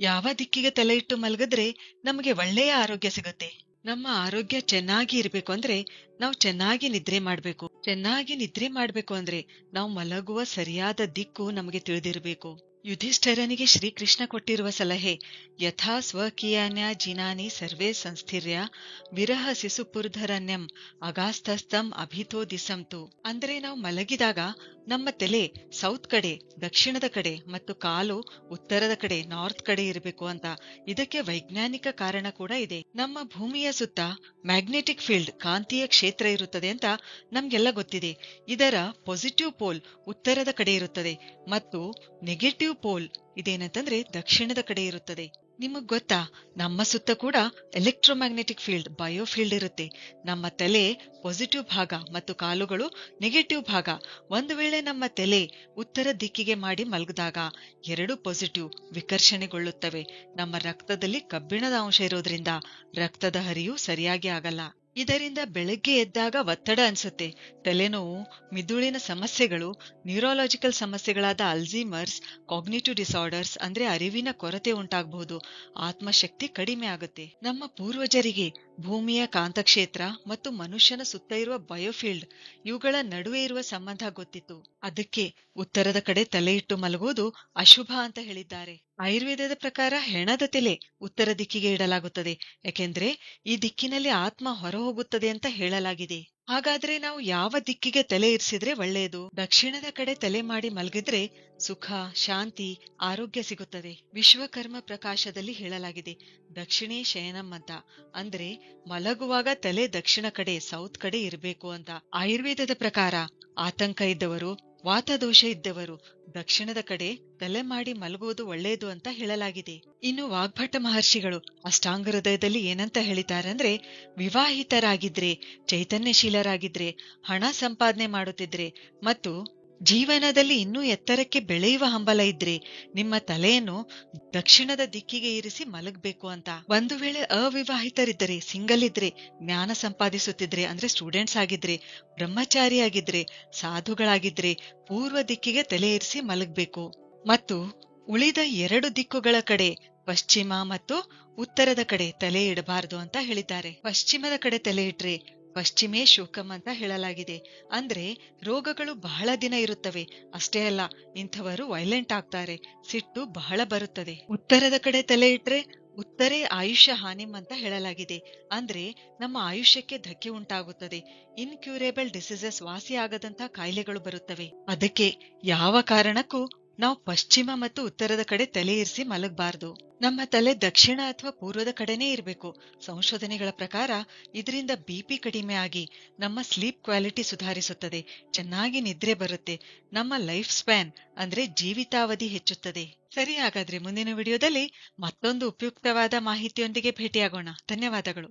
ಯಾವ ದಿಕ್ಕಿಗೆ ತಲೆ ಇಟ್ಟು ಮಲಗಿದ್ರೆ ನಮಗೆ ಒಳ್ಳೆಯ ಆರೋಗ್ಯ ಸಿಗುತ್ತೆ? ನಮ್ಮ ಆರೋಗ್ಯ ಚೆನ್ನಾಗಿ ಇರಬೇಕು ಅಂದ್ರೆ ನಾವು ಚೆನ್ನಾಗಿ ನಿದ್ರೆ ಮಾಡ್ಬೇಕು. ಚೆನ್ನಾಗಿ ನಿದ್ರೆ ಮಾಡ್ಬೇಕು ಅಂದ್ರೆ ನಾವು ಮಲಗುವ ಸರಿಯಾದ ದಿಕ್ಕು ನಮಗೆ ತಿಳಿದಿರಬೇಕು. ಯುಧಿಷ್ಠಿರನಿಗೆ ಶ್ರೀಕೃಷ್ಣ ಕೊಟ್ಟಿರುವ ಸಲಹೆ ಯಥಾ ಸ್ವಕೀಯಾನ್ಯ ಜಿನಾನಿ ಸರ್ವೇ ಸಂಸ್ಥಿರ್ಯ ವಿರಹ ಶಿಸುಪುರ್ಧರಣ್ಯಂ ಅಗಾಸ್ಥಸ್ಥಂ ಅಭಿತೋ ದಿಸಂತು. ಅಂದ್ರೆ ನಾವು ಮಲಗಿದಾಗ ನಮ್ಮ ತಲೆ ಸೌತ್ ಕಡೆ, ದಕ್ಷಿಣದ ಕಡೆ ಮತ್ತು ಕಾಲು ಉತ್ತರದ ಕಡೆ, ನಾರ್ತ್ ಕಡೆ ಇರಬೇಕು ಅಂತ. ಇದಕ್ಕೆ ವೈಜ್ಞಾನಿಕ ಕಾರಣ ಕೂಡ ಇದೆ. ನಮ್ಮ ಭೂಮಿಯ ಸುತ್ತ ಮ್ಯಾಗ್ನೆಟಿಕ್ ಫೀಲ್ಡ್, ಕಾಂತೀಯ ಕ್ಷೇತ್ರ ಇರುತ್ತದೆ ಅಂತ ನಮ್ಗೆಲ್ಲ ಗೊತ್ತಿದೆ. ಇದರ ಪಾಸಿಟಿವ್ ಪೋಲ್ ಉತ್ತರದ ಕಡೆ ಇರುತ್ತದೆ ಮತ್ತು ನೆಗೆಟಿವ್ ಪೋಲ್ ಇದೇನಂತಂದ್ರೆ ದಕ್ಷಿಣದ ಕಡೆ ಇರುತ್ತದೆ. ನಿಮಗ್ ಗೊತ್ತಾ, ನಮ್ಮ ಸುತ್ತ ಕೂಡ ಎಲೆಕ್ಟ್ರೋಮ್ಯಾಗ್ನೆಟಿಕ್ ಫೀಲ್ಡ್, ಬಯೋಫೀಲ್ಡ್ ಇರುತ್ತೆ. ನಮ್ಮ ತಲೆ ಪಾಸಿಟಿವ್ ಭಾಗ ಮತ್ತು ಕಾಲುಗಳು ನೆಗೆಟಿವ್ ಭಾಗ. ಒಂದು ವೇಳೆ ನಮ್ಮ ತಲೆ ಉತ್ತರ ದಿಕ್ಕಿಗೆ ಮಾಡಿ ಮಲಗಿದಾಗ ಎರಡು ಪಾಸಿಟಿವ್ ವಿಕರ್ಷಣೆಗೊಳ್ಳುತ್ತವೆ. ನಮ್ಮ ರಕ್ತದಲ್ಲಿ ಕಬ್ಬಿಣದ ಅಂಶ ಇರೋದ್ರಿಂದ ರಕ್ತದ ಹರಿವು ಸರಿಯಾಗಿ ಆಗಲ್ಲ. ಇದರಿಂದ ಬೆಳಗ್ಗೆ ಎದ್ದಾಗ ಒತ್ತಡ ಅನ್ಸುತ್ತೆ, ತಲೆನೋವು, ಮಿದುಳಿನ ಸಮಸ್ಯೆಗಳು, ನ್ಯೂರಾಲಜಿಕಲ್ ಸಮಸ್ಯೆಗಳಾದ ಅಲ್ಝೀಮರ್ಸ್, ಕಾಗ್ನಿಟಿವ್ ಡಿಸಾರ್ಡರ್ಸ್ ಅಂದ್ರೆ ಅರಿವಿನ ಕೊರತೆ ಉಂಟಾಗಬಹುದು, ಆತ್ಮಶಕ್ತಿ ಕಡಿಮೆ ಆಗುತ್ತೆ. ನಮ್ಮ ಪೂರ್ವಜರಿಗೆ ಭೂಮಿಯ ಕಾಂತಕ್ಷೇತ್ರ ಮತ್ತು ಮನುಷ್ಯನ ಸುತ್ತ ಇರುವ ಬಯೋಫೀಲ್ಡ್ ಇವುಗಳ ನಡುವೆ ಇರುವ ಸಂಬಂಧ ಗೊತ್ತಿತ್ತು. ಅದಕ್ಕೆ ಉತ್ತರದ ಕಡೆ ತಲೆ ಇಟ್ಟು ಮಲಗುವುದು ಅಶುಭ ಅಂತ ಹೇಳಿದ್ದಾರೆ. ಆಯುರ್ವೇದದ ಪ್ರಕಾರ ಹೆಣದ ತಲೆ ಉತ್ತರ ದಿಕ್ಕಿಗೆ ಇಡಲಾಗುತ್ತದೆ, ಯಾಕೆಂದ್ರೆ ಈ ದಿಕ್ಕಿನಲ್ಲಿ ಆತ್ಮ ಹೊರ ಹೋಗುತ್ತದೆ ಅಂತ ಹೇಳಲಾಗಿದೆ. ಹಾಗಾದ್ರೆ ನಾವು ಯಾವ ದಿಕ್ಕಿಗೆ ತಲೆ ಇರಿಸಿದ್ರೆ ಒಳ್ಳೆಯದು? ದಕ್ಷಿಣದ ಕಡೆ ತಲೆ ಮಾಡಿ ಮಲಗಿದ್ರೆ ಸುಖ, ಶಾಂತಿ, ಆರೋಗ್ಯ ಸಿಗುತ್ತದೆ. ವಿಶ್ವಕರ್ಮ ಪ್ರಕಾಶದಲ್ಲಿ ಹೇಳಲಾಗಿದೆ ದಕ್ಷಿಣೇ ಶಯನಂ ಅಂತ. ಅಂದ್ರೆ ಮಲಗುವಾಗ ತಲೆ ದಕ್ಷಿಣ ಕಡೆ, ಸೌತ್ ಕಡೆ ಇರಬೇಕು ಅಂತ. ಆಯುರ್ವೇದದ ಪ್ರಕಾರ ಆತಂಕ ಇದ್ದವರು, ವಾತದೋಷ ಇದ್ದವರು ದಕ್ಷಿಣದ ಕಡೆ ತಲೆ ಮಾಡಿ ಮಲಗುವುದು ಒಳ್ಳೆಯದು ಅಂತ ಹೇಳಲಾಗಿದೆ. ಇನ್ನು ವಾಗ್ಭಟ ಮಹರ್ಷಿಗಳು ಅಷ್ಟಾಂಗ ಹೃದಯದಲ್ಲಿ ಏನಂತ ಹೇಳಿತಾರಂದ್ರೆ, ವಿವಾಹಿತರಾಗಿದ್ರೆ, ಚೈತನ್ಯಶೀಲರಾಗಿದ್ರೆ, ಹಣ ಸಂಪಾದನೆ ಮಾಡುತ್ತಿದ್ರೆ ಮತ್ತು ಜೀವನದಲ್ಲಿ ಇನ್ನೂ ಎತ್ತರಕ್ಕೆ ಬೆಳೆಯುವ ಹಂಬಲ ಇದ್ರೆ ನಿಮ್ಮ ತಲೆಯನ್ನು ದಕ್ಷಿಣದ ದಿಕ್ಕಿಗೆ ಇರಿಸಿ ಮಲಗಬೇಕು ಅಂತ. ಒಂದು ವೇಳೆ ಅವಿವಾಹಿತರಿದ್ದರೆ, ಸಿಂಗಲ್ ಇದ್ರೆ, ಜ್ಞಾನ ಸಂಪಾದಿಸುತ್ತಿದ್ರೆ ಅಂದ್ರೆ ಸ್ಟೂಡೆಂಟ್ಸ್ ಆಗಿದ್ರೆ, ಬ್ರಹ್ಮಚಾರಿಯಾಗಿದ್ರೆ, ಸಾಧುಗಳಾಗಿದ್ರೆ ಪೂರ್ವ ದಿಕ್ಕಿಗೆ ತಲೆ ಇರಿಸಿ ಮಲಗಬೇಕು. ಮತ್ತು ಉಳಿದ ಎರಡು ದಿಕ್ಕುಗಳ ಕಡೆ, ಪಶ್ಚಿಮ ಮತ್ತು ಉತ್ತರದ ಕಡೆ ತಲೆ ಇಡಬಾರದು ಅಂತ ಹೇಳಿದ್ದಾರೆ. ಪಶ್ಚಿಮದ ಕಡೆ ತಲೆ ಇಟ್ರೆ ಪಶ್ಚಿಮೇ ಶೋಕಂ ಅಂತ ಹೇಳಲಾಗಿದೆ. ಅಂದ್ರೆ ರೋಗಗಳು ಬಹಳ ದಿನ ಇರುತ್ತವೆ. ಅಷ್ಟೇ ಅಲ್ಲ, ಇಂಥವರು ವೈಲೆಂಟ್ ಆಗ್ತಾರೆ, ಸಿಟ್ಟು ಬಹಳ ಬರುತ್ತದೆ. ಉತ್ತರದ ಕಡೆ ತಲೆ ಇಟ್ರೆ ಉತ್ತರೇ ಆಯುಷ್ಯ ಹಾನಿಂ ಅಂತ ಹೇಳಲಾಗಿದೆ. ಅಂದ್ರೆ ನಮ್ಮ ಆಯುಷ್ಯಕ್ಕೆ ಧಕ್ಕೆ ಉಂಟಾಗುತ್ತದೆ. ಇನ್ಕ್ಯೂರೇಬಲ್ ಡಿಸೀಸಸ್, ವಾಸಿ ಆಗದಂತಹ ಕಾಯಿಲೆಗಳು ಬರುತ್ತವೆ. ಅದಕ್ಕೆ ಯಾವ ಕಾರಣಕ್ಕೂ ನಾವು ಪಶ್ಚಿಮ ಮತ್ತು ಉತ್ತರದ ಕಡೆ ತಲೆ ಇರಿಸಿ ಮಲಗಬಾರದು. ನಮ್ಮ ತಲೆ ದಕ್ಷಿಣ ಅಥವಾ ಪೂರ್ವದ ಕಡೆನೇ ಇರಬೇಕು. ಸಂಶೋಧನೆಗಳ ಪ್ರಕಾರ ಇದರಿಂದ ಬಿಪಿ ಕಡಿಮೆ ಆಗಿ ನಮ್ಮ ಸ್ಲೀಪ್ ಕ್ವಾಲಿಟಿ ಸುಧಾರಿಸುತ್ತದೆ, ಚೆನ್ನಾಗಿ ನಿದ್ರೆ ಬರುತ್ತೆ, ನಮ್ಮ ಲೈಫ್ ಸ್ಪ್ಯಾನ್ ಅಂದ್ರೆ ಜೀವಿತಾವಧಿ ಹೆಚ್ಚುತ್ತದೆ. ಸರಿ, ಹಾಗಾದ್ರೆ ಮುಂದಿನ ವಿಡಿಯೋದಲ್ಲಿ ಮತ್ತೊಂದು ಉಪಯುಕ್ತವಾದ ಮಾಹಿತಿಯೊಂದಿಗೆ ಭೇಟಿಯಾಗೋಣ. ಧನ್ಯವಾದಗಳು.